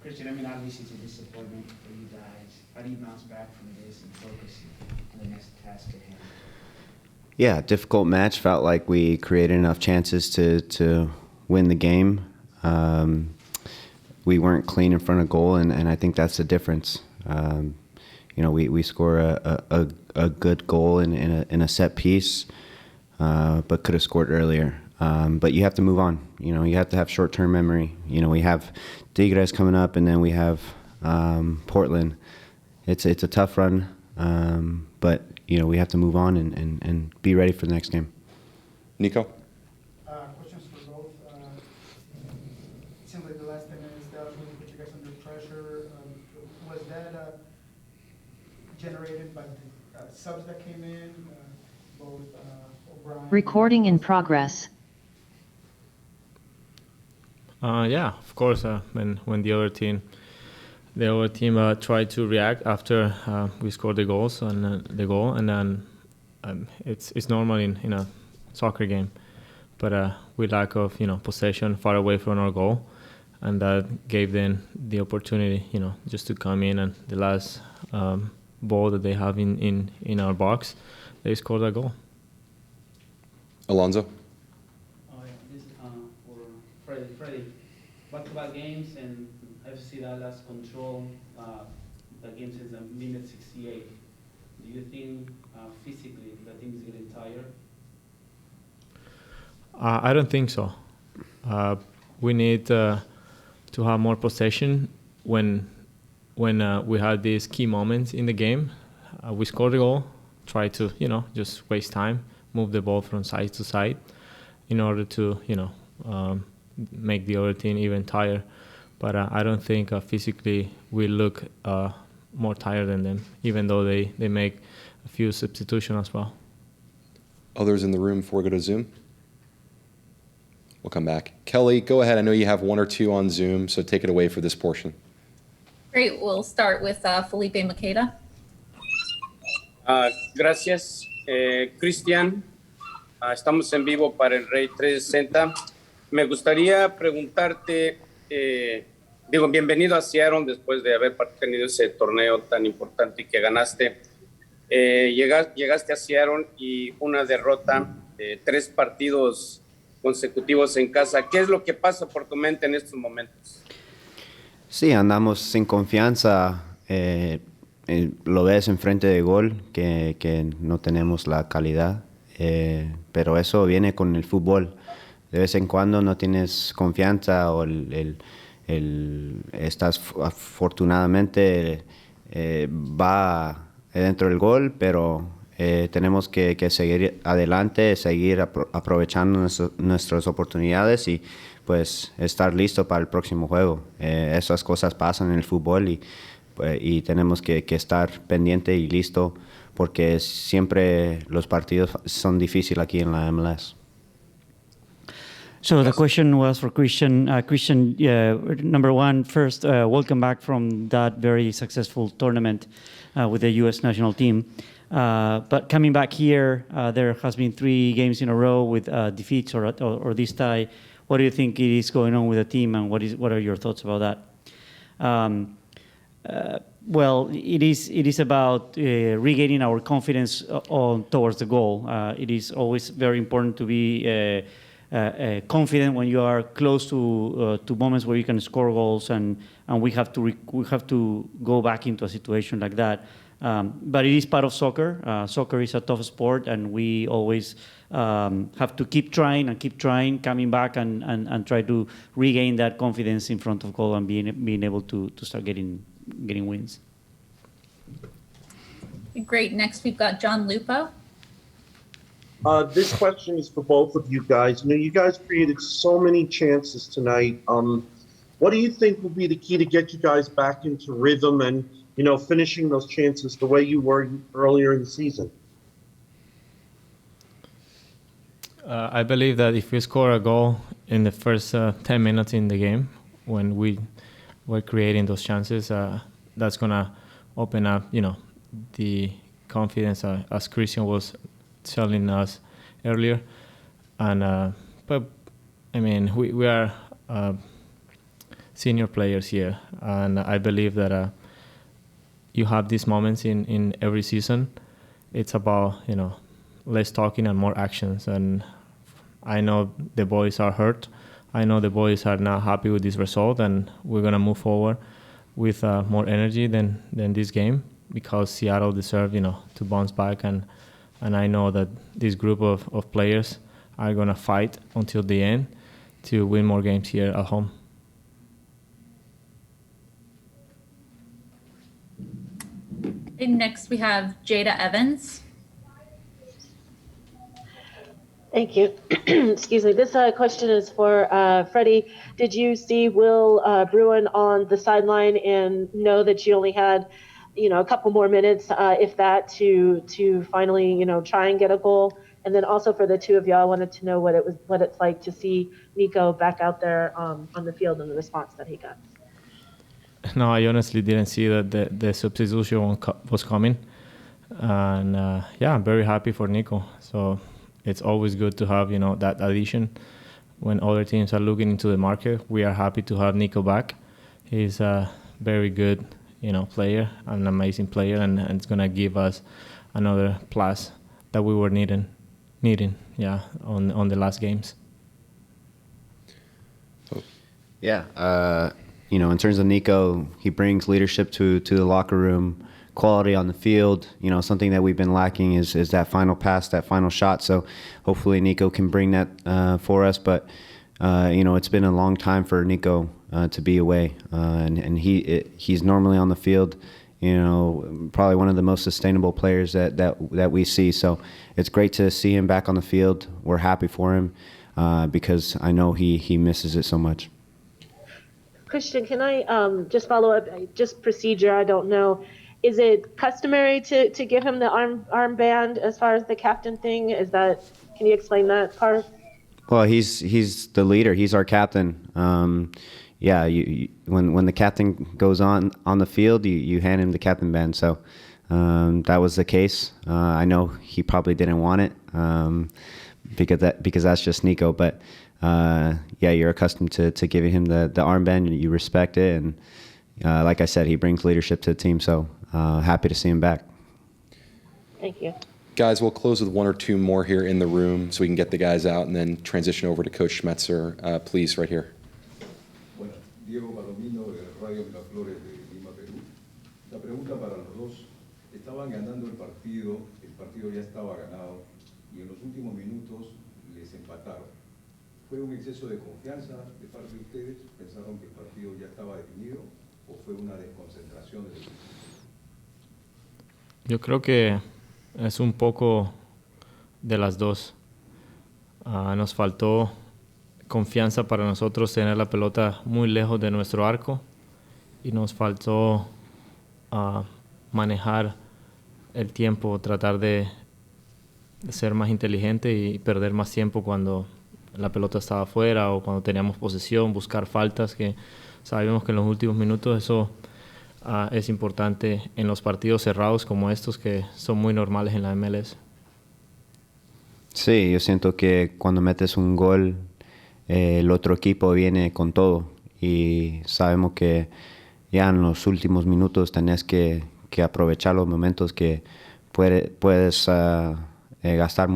Cristian, I mean, obviously it's a disappointment for you guys. How do you bounce back from this and focus on the next task at hand? Yeah, difficult match. Felt like we created enough chances to win the game. We weren't clean in front of goal, and I think that's the difference. We score a good goal in a set piece, but could have scored earlier. But you have to move on. You have to have short-term memory. We have Tigres coming up, and then we have Portland. It's a tough run, but we have to move on and be ready for the next game. Nico? Questions for both. It seems like the last 10 minutes that really put you guys under pressure. Was that generated by the subs that came in, both O'Brien? Recording in progress. Yeah, of course. When the other team tried to react after we scored the goals and the goal, and then it's normal in a soccer game, but we lack of possession far away from our goal, and that gave them the opportunity just to come in, and the last ball that they have in our box, they scored a goal. Alonso? This is for Fredy. Back-to-back games, and FC Dallas control the game since the minute 68. Do you think physically the team is getting tired? I don't think so. We need to have more possession when we had these key moments in the game. We scored a goal, try to just waste time, move the ball from side to side in order to make the other team even tired. But I don't think physically we look more tired than them, even though they make a few substitutions as well. Others in the room before we go to Zoom? We'll come back. Kelly, go ahead. I know you have one or two on Zoom, so take it away for this portion. Great. We'll start with Felipe Maqueda. Gracias, Cristian. Estamos en vivo para el Rey 360. Me gustaría preguntarte, bienvenido a Seattle después de haber tenido ese torneo tan importante y que ganaste. Llegaste a Seattle y una derrota, 3 partidos consecutivos en casa. ¿Qué es lo que pasa por tu mente en estos momentos? Sí, andamos sin confianza. Lo ves enfrente de gol, que no tenemos la calidad, pero eso viene con el fútbol. De vez en cuando no tienes confianza o estás afortunadamente va dentro del gol, pero tenemos que seguir adelante, seguir aprovechando nuestras oportunidades y pues estar listo para el próximo juego. Esas cosas pasan en el fútbol y tenemos que estar pendiente y listo porque siempre los partidos son difíciles aquí en la MLS. So the question was for Cristian. Cristian, number one, first, welcome back from that very successful tournament with the U.S. national team. But coming back here, there has been 3 games in a row with defeats or this tie. What do you think is going on with the team, and what are your thoughts about that? Well, it is about regaining our confidence towards the goal. It is always very important to be confident when you are close to moments where you can score goals, and we have to go back into a situation like that. But it is part of soccer. Soccer is a tough sport, and we always have to keep trying, coming back and try to regain that confidence in front of goal and being able to start getting wins. Great. Next, we've got John Lupo. This question is for both of you guys. You guys created so many chances tonight. What do you think will be the key to get you guys back into rhythm and, finishing those chances the way you were earlier in the season? I believe that if we score a goal in the first 10 minutes in the game, when we were creating those chances, that's going to open up, the confidence, as Cristian was telling us earlier. And but I mean, we are senior players here, and I believe that you have these moments in every season. It's about less talking and more actions. And I know the boys are hurt. I know the boys are not happy with this result, and we're gonna move forward with more energy than this game, because Seattle deserve to bounce back, and I know that this group of players are gonna fight until the end to win more games here at home. And next we have Jada Evans. Thank you. Excuse me. This question is for Fredy. Did you see Will Bruin on the sideline and know that you only had, a couple more minutes, if that, to finally, try and get a goal? And then also for the two of y'all, I wanted to know what it's like to see Nico back out there on the field and the response that he got. No, I honestly didn't see that the substitution was coming, and I'm very happy for Nico. So it's always good to have that addition when other teams are looking into the market. We are happy to have Nico back. He's a very good player, an amazing player, and it's gonna give us another plus that we were needing on the last games. In terms of Nico, he brings leadership to the locker room, quality on the field. Something that we've been lacking is that final pass, that final shot. So hopefully Nico can bring that for us. But it's been a long time for Nico to be away, and he's normally on the field. Probably one of the most sustainable players that we see. So it's great to see him back on the field. We're happy for him because I know he misses it so much. Christian, can I just follow up? Just procedure, I don't know. Is it customary to give him the armband as far as the captain thing? Can you explain that part? Well, he's the leader. He's our captain. When the captain goes on the field, you hand him the captain band. So that was the case. I know he probably didn't want it because that's just Nico. But you're accustomed to giving him the armband, and you respect it. And like I said, he brings leadership to the team. So happy to see him back. Thank you. Guys, we'll close with one or two more here in the room so we can get the guys out and then transition over to Coach Schmetzer. Please, right here. Diego Palomino de Radio Miraflores de Lima, Perú. La pregunta para los dos. Estaban ganando el partido ya estaba ganado y en los últimos minutos les empataron. ¿Fue un exceso de confianza de parte de ustedes? ¿Pensaron que el partido ya estaba definido o fue una desconcentración del equipo? Yo creo que es un poco de las dos. Nos faltó confianza para nosotros tener la pelota muy lejos de nuestro arco y nos faltó manejar el tiempo, tratar de ser más inteligente y perder más tiempo cuando la pelota estaba afuera o cuando teníamos posesión, buscar faltas, que sabemos que en los últimos minutos eso es importante en los partidos cerrados como estos, que son muy normales en la MLS. Sí, yo siento que cuando metes un gol, el otro equipo viene con todo y sabemos que ya en los últimos minutos tenés que aprovechar los momentos que puedes gastar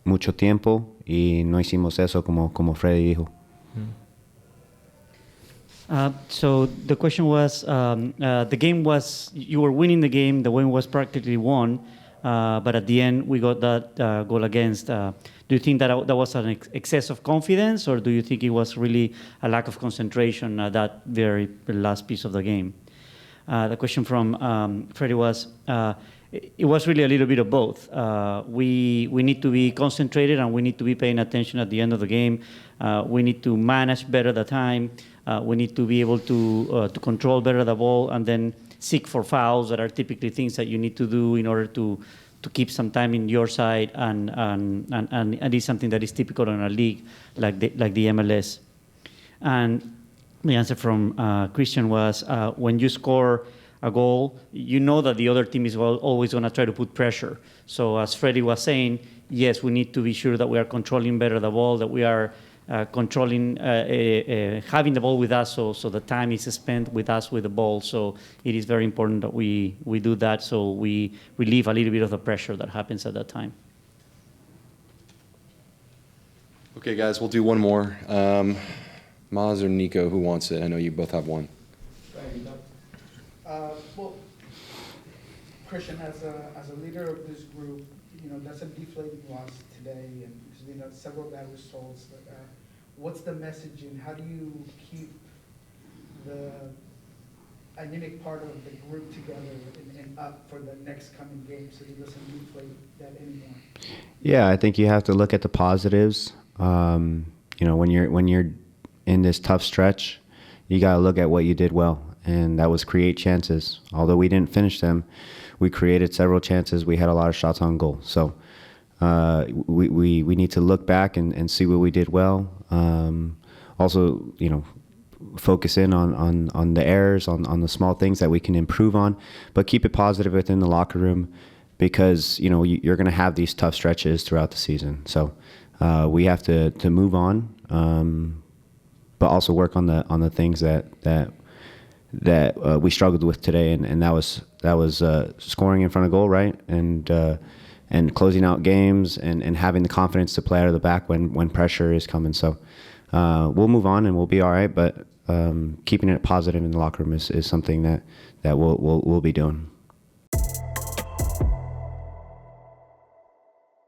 mucho tiempo y no hicimos eso como Fredy dijo. So the question was, the game was, you were winning the game was practically won, but at the end we got that goal against. Do you think that was an excess of confidence, or do you think it was really a lack of concentration at that very last piece of the game? The question from Fredy was, it was really a little bit of both. We need to be concentrated and we need to be paying attention at the end of the game. We need to manage better the time. We need to be able to control better the ball and then seek for fouls that are typically things that you need to do in order to keep some time in your side, and it is something that is typical in a league like the MLS. And the answer from Cristian was, when you score a goal, you know that the other team is always going to try to put pressure. So as Fredy was saying, yes, we need to be sure that we are controlling better the ball, that we are controlling, having the ball with us, so the time is spent with us with the ball. So it is very important that we do that, so we relieve a little bit of the pressure that happens at that time. Okay, guys, we'll do one more. Maz or Nico, who wants it? I know you both have one. Well, Christian, as a leader of this group, that's a deflating loss today, and several bad results. What's the message, and how do you keep the anemic part of the group together and up for the next coming game, so it doesn't deflate that anymore? Yeah, I think you have to look at the positives. When you're in this tough stretch, you got to look at what you did well, and that was create chances. Although we didn't finish them, we created several chances. We had a lot of shots on goal. So we need to look back and see what we did well. Also, focus in on the errors, on the small things that we can improve on, but keep it positive within the locker room, because you're going to have these tough stretches throughout the season. So we have to move on, but also work on the things that we struggled with today, and that was scoring in front of goal, right, and closing out games and having the confidence to play out of the back when pressure is coming. So we'll move on and we'll be all right, but keeping it positive in the locker room is something that we'll be doing.